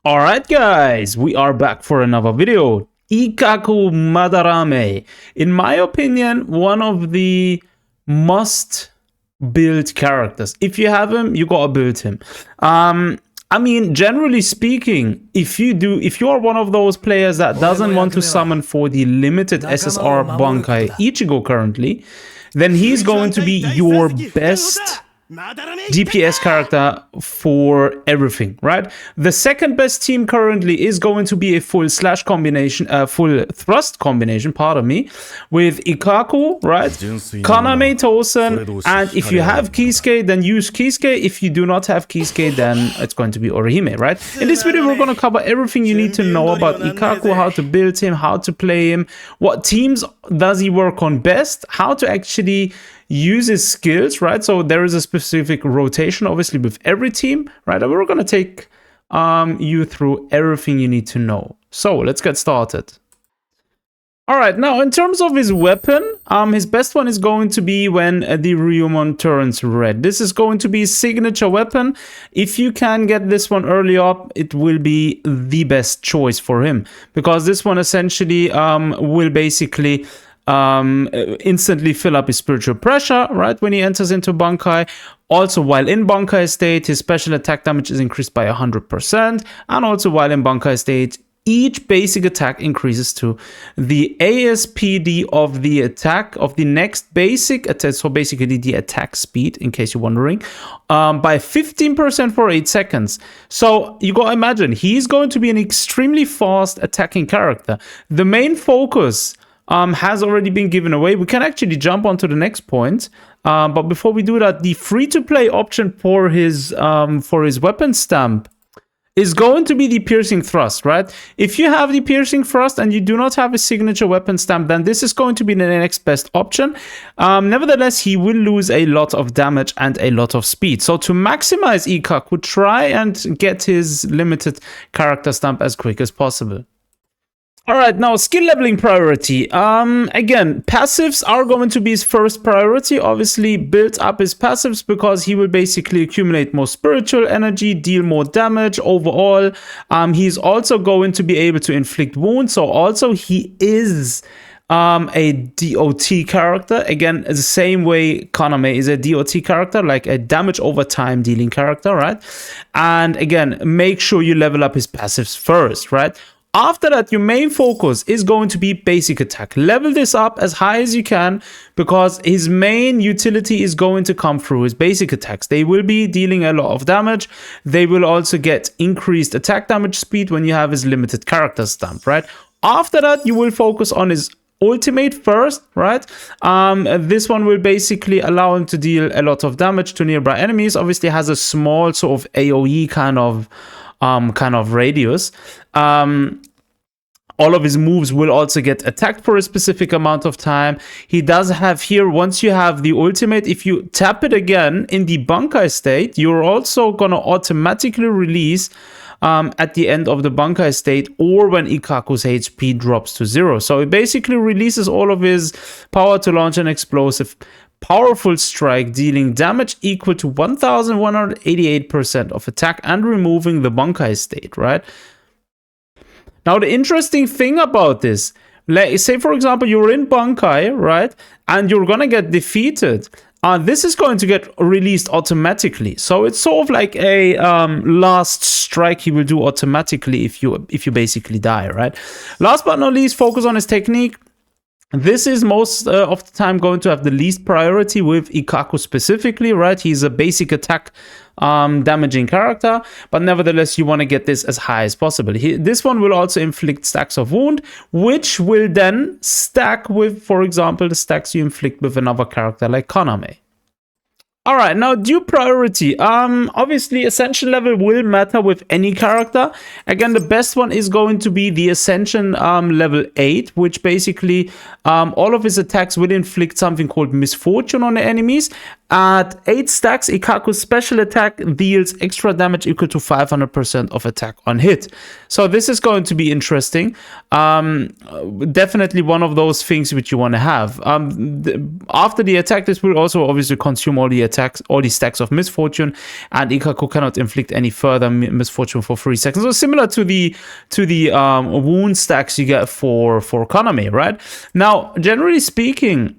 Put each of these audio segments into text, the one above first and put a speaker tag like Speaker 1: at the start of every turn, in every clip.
Speaker 1: Alright guys, we are back for another video. Ikkaku Madarame. In my opinion, one of the must build characters. If you have him, you gotta build him. I mean, generally speaking, if you are one of those players that doesn't want to summon for the limited SSR Bankai Ichigo currently, then he's going to be your best DPS character for everything, right? The second best team currently is going to be a full thrust combination, pardon me, with Ikkaku, right? Kaname Tosen, and if you have Kisuke, then use Kisuke. If you do not have Kisuke, then it's going to be Orihime, right? In this video, we're going to cover everything you need to know about Ikkaku, how to build him, how to play him, what teams does he work on best, how to actually use his skills, right? So there is a specific rotation, obviously, with every team, right? And we're going to take you through everything you need to know. So let's get started. All right, now in terms of his weapon, his best one is going to be when the Ryumon turns red. This is going to be his signature weapon. If you can get this one early up, it will be the best choice for him, because this one essentially will basically instantly fill up his spiritual pressure, right, when he enters into Bankai. Also, while in Bankai state, his special attack damage is increased by 100%, and also while in Bankai state, each basic attack increases to the ASPD of the attack of the next basic attack, so basically the attack speed, in case you're wondering, by 15% for 8 seconds. So you gotta imagine, he's going to be an extremely fast attacking character. The main focus has already been given away. We can actually jump on to the next point. But before we do that, the free-to-play option for his weapon stamp is going to be the piercing thrust, right? If you have the piercing thrust and you do not have a signature weapon stamp, then this is going to be the next best option. Nevertheless, he will lose a lot of damage and a lot of speed. So to maximize Ikkaku, try and get his limited character stamp as quick as possible. All right, now skill leveling priority. Again, passives are going to be his first priority. Obviously, build up his passives because he will basically accumulate more spiritual energy, deal more damage overall. He's also going to be able to inflict wounds. So also he is a DOT character. Again, the same way Kaname is a DOT character, like a damage over time dealing character, right? And again, make sure you level up his passives first, right? After that, your main focus is going to be basic attack. Level this up as high as you can, because his main utility is going to come through his basic attacks. They will be dealing a lot of damage. They will also get increased attack damage speed when you have his limited character stamp, right? After that, you will focus on his ultimate first, right? This one will basically allow him to deal a lot of damage to nearby enemies. Obviously, has a small sort of AoE kind of radius. All of his moves will also get attacked for a specific amount of time. He does have here, once you have the ultimate, if you tap it again in the Bankai state, you're also gonna automatically release at the end of the Bankai state, or when Ikkaku's HP drops to 0. So it basically releases all of his power to launch an explosive powerful strike, dealing damage equal to 1188% of attack and removing the Bankai state, right? Now, the interesting thing about this, say for example, you're in Bankai, right? And you're gonna get defeated. This is going to get released automatically. So it's sort of like a last strike he will do automatically if you basically die, right? Last but not least, focus on his technique. This is most of the time going to have the least priority with Ikkaku specifically, right? He's a basic attack damaging character, but nevertheless, you want to get this as high as possible. This one will also inflict stacks of wound, which will then stack with, for example, the stacks you inflict with another character like Kaname. All right, now Dupe Priority. Obviously, Ascension level will matter with any character. Again, the best one is going to be the Ascension level 8, which basically all of his attacks will inflict something called misfortune on the enemies. At 8 stacks, Ikkaku's special attack deals extra damage equal to 500% of attack on hit. So this is going to be interesting. Definitely one of those things which you want to have. After the attack, this will also obviously consume all the stacks of misfortune, and Ikkaku cannot inflict any further misfortune for 3 seconds. So similar to the wound stacks you get for Kaname, right? Now, generally speaking,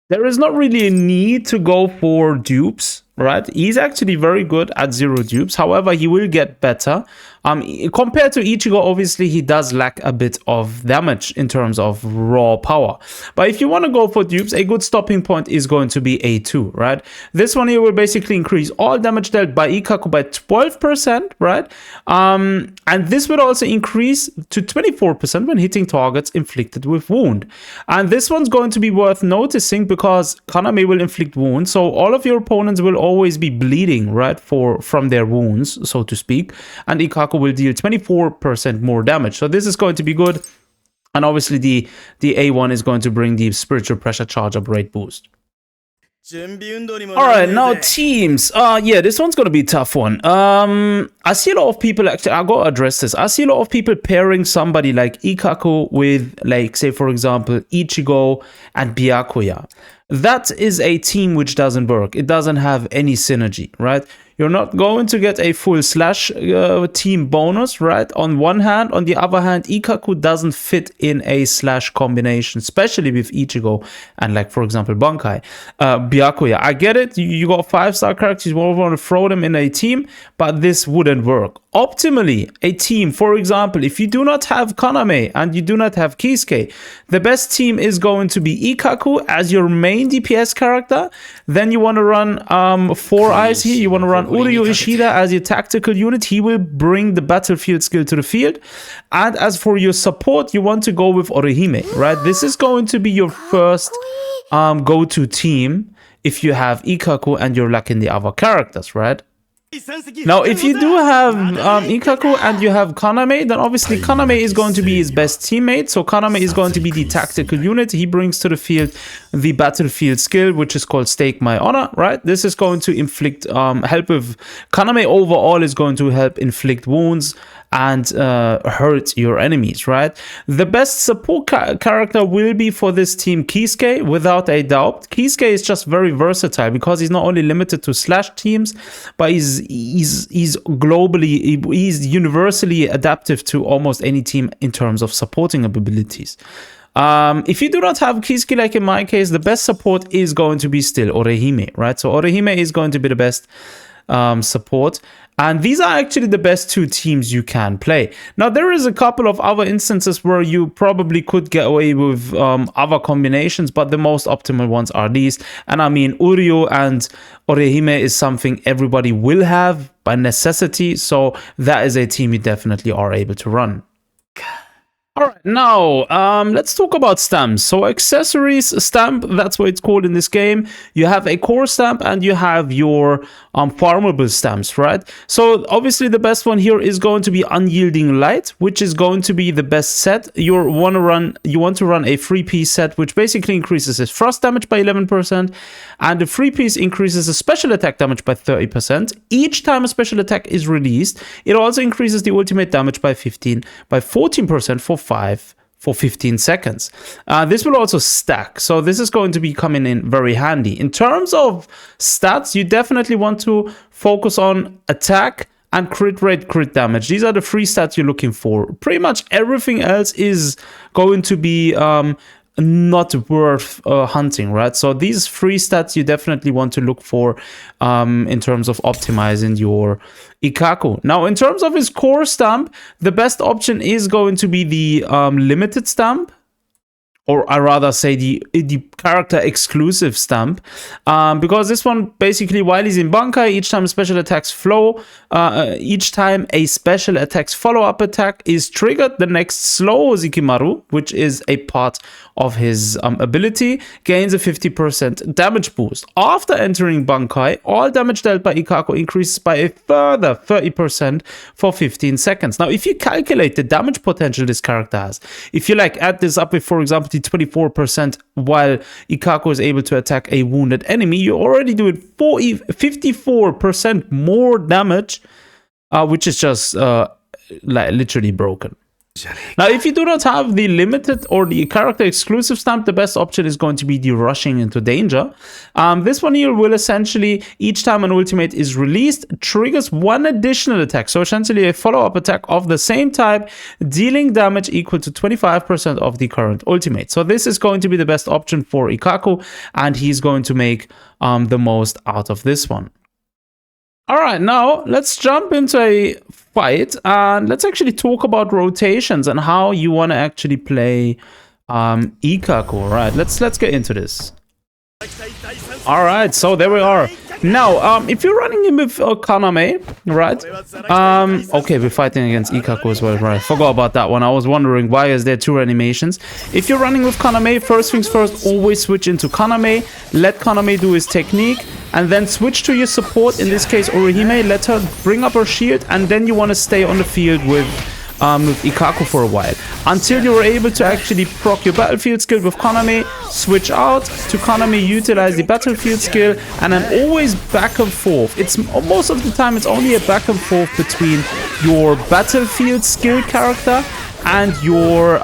Speaker 1: there is not really a need to go for dupes, right? He's actually very good at 0 dupes. However, he will get better. Compared to Ichigo, obviously, he does lack a bit of damage in terms of raw power. But if you want to go for dupes, a good stopping point is going to be A2, right? This one here will basically increase all damage dealt by Ikkaku by 12%, right? And this will also increase to 24% when hitting targets inflicted with wound. And this one's going to be worth noticing because Kaname will inflict wounds, so all of your opponents will always be bleeding, right, from their wounds, so to speak, and Ikkaku will deal 24% more damage. So this is going to be good, and obviously the A1 is going to bring the spiritual pressure charge up rate boost. Alright, now teams. Yeah, this one's gonna be a tough one. I see a lot of people, actually, I gotta address this. I see a lot of people pairing somebody like Ikkaku with, like, say for example, Ichigo and Byakuya. That is a team which doesn't work. It doesn't have any synergy, right? You're not going to get a full slash team bonus, right? On one hand. On the other hand, Ikkaku doesn't fit in a slash combination, especially with Ichigo and, like, for example, Bankai. Byakuya, I get it. You got 5-star characters, you want to throw them in a team, but this wouldn't work. Optimally, a team, for example, if you do not have Kaname and you do not have Kisuke, the best team is going to be Ikkaku as your main DPS character. Then you want to run 4 eyes here. You want to run Uryu Ishida as your tactical unit. He will bring the battlefield skill to the field. And as for your support, you want to go with Orihime, right? This is going to be your first go-to team if you have Ikkaku and you're lacking the other characters, right? Now, if you do have Ikkaku and you have Kaname, then obviously Kaname is going to be his best teammate. So Kaname is going to be the tactical unit. He brings to the field the battlefield skill, which is called Stake My Honor, right? This is going to inflict, help with... Kaname overall is going to help inflict wounds and hurt your enemies, right? The best support character will be for this team Kisuke, without a doubt. Kisuke is just very versatile because he's not only limited to slash teams, but he's globally, he's universally adaptive to almost any team in terms of supporting abilities. If you do not have Kisuke, like in my case, the best support is going to be still Orihime, right? So Orihime is going to be the best support. And these are actually the best 2 teams you can play. Now, there is a couple of other instances where you probably could get away with other combinations, but the most optimal ones are these. And I mean, Uryu and Orihime is something everybody will have by necessity. So that is a team you definitely are able to run. All right, now let's talk about stamps. So accessories stamp, that's what it's called in this game. You have a core stamp and you have your farmable stamps, right? So obviously the best one here is going to be Unyielding Light, which is going to be the best set. You want to run a 3-piece set, which basically increases his thrust damage by 11%, and the 3-piece increases his special attack damage by 30%. Each time a special attack is released, it also increases the ultimate damage by 14% for 15 seconds. This will also stack, so this is going to be coming in very handy. In terms of stats, you definitely want to focus on attack and crit rate, crit damage. These are the 3 stats you're looking for. Pretty much everything else is going to be not worth hunting, right? So these 3 stats you definitely want to look for in terms of optimizing your Ikkaku. Now, in terms of his core stamp, the best option is going to be the limited stamp, or I rather say the character exclusive stamp, because this one basically, while he's in Bankai, each time special attacks flow, each time a special attacks follow-up attack is triggered, the next slow Zikimaru, which is a part of his ability, gains a 50% damage boost. After entering Bankai, all damage dealt by Ikkaku increases by a further 30% for 15 seconds. Now, if you calculate the damage potential this character has, if you like add this up with, for example, the 24% while Ikkaku is able to attack a wounded enemy, you already do it 54% more damage, which is just like literally broken. Now, if you do not have the limited or the character exclusive stamp, the best option is going to be the rushing into danger. This one here will essentially, each time an ultimate is released, triggers one additional attack. So essentially a follow-up attack of the same type, dealing damage equal to 25% of the current ultimate. So this is going to be the best option for Ikkaku, and he's going to make the most out of this one. All right, now let's jump into a fight and let's actually talk about rotations and how you want to actually play Ikkaku. All right, let's get into this. All right, so there we are. Now, if you're running him with Kaname, right? Okay, we're fighting against Ikkaku as well, right? Forgot about that one. I was wondering why is there two animations. If you're running with Kaname, first things first, always switch into Kaname. Let Kaname do his technique, and then switch to your support. In this case, Orihime. Let her bring up her shield, and then you want to stay on the field with Ikkaku for a while until you're able to actually proc your battlefield skill with Kaname, switch out to Kaname, utilize the battlefield skill, and then always back and forth. It's most of the time it's only a back and forth between your battlefield skill character and your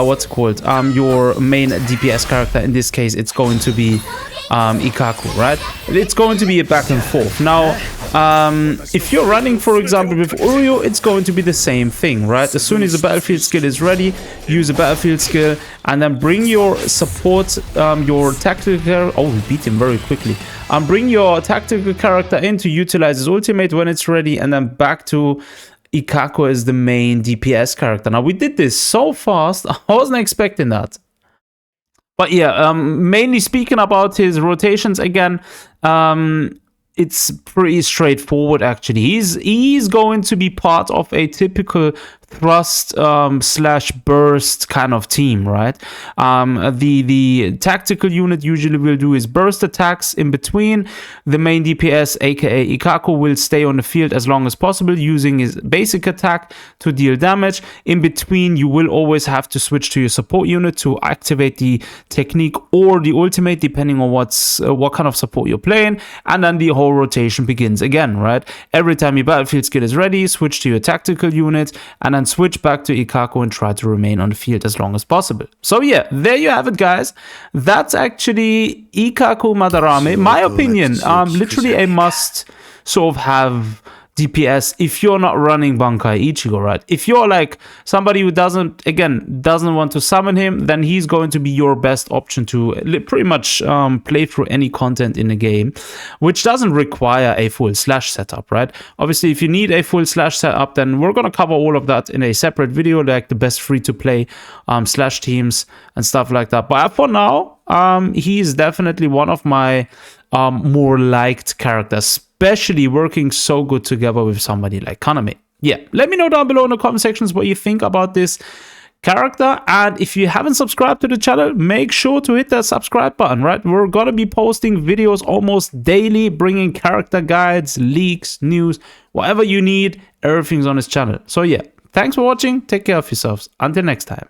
Speaker 1: what's it called, your main DPS character. In this case, it's going to be Ikkaku, right? It's going to be a back and forth. Now, if you're running, for example, with Uryu, it's going to be the same thing, right? As soon as the battlefield skill is ready, use a battlefield skill, and then bring your support, your tactical... Oh, we beat him very quickly. Bring your tactical character in to utilize his ultimate when it's ready, and then back to Ikkaku as the main DPS character. Now, we did this so fast, I wasn't expecting that. But yeah, mainly speaking about his rotations again, it's pretty straightforward actually. He's going to be part of a typical thrust slash burst kind of team, right? The tactical unit usually will do his burst attacks in between. The main DPS, aka Ikkaku, will stay on the field as long as possible using his basic attack to deal damage. In between, you will always have to switch to your support unit to activate the technique or the ultimate, depending on what kind of support you're playing, and then the whole rotation begins again, right? Every time your battlefield skill is ready, switch to your tactical unit, and then switch back to Ikkaku and try to remain on the field as long as possible. So yeah, there you have it, guys. That's actually Ikkaku Madarame. My opinion, literally a must sort of have DPS if you're not running Bankai Ichigo, right? If you're like somebody who doesn't want to summon him, then he's going to be your best option to pretty much play through any content in the game, which doesn't require a full slash setup, right? Obviously, if you need a full slash setup, then we're going to cover all of that in a separate video, like the best free-to-play slash teams and stuff like that. But for now, he's definitely one of my more liked characters, especially working so good together with somebody like Kaname. Yeah, let me know down below in the comment sections what you think about this character, and if you haven't subscribed to the channel, make sure to hit that subscribe button, right? We're gonna be posting videos almost daily, bringing character guides, leaks, news, whatever you need, everything's on this channel. So yeah, thanks for watching, take care of yourselves, until next time.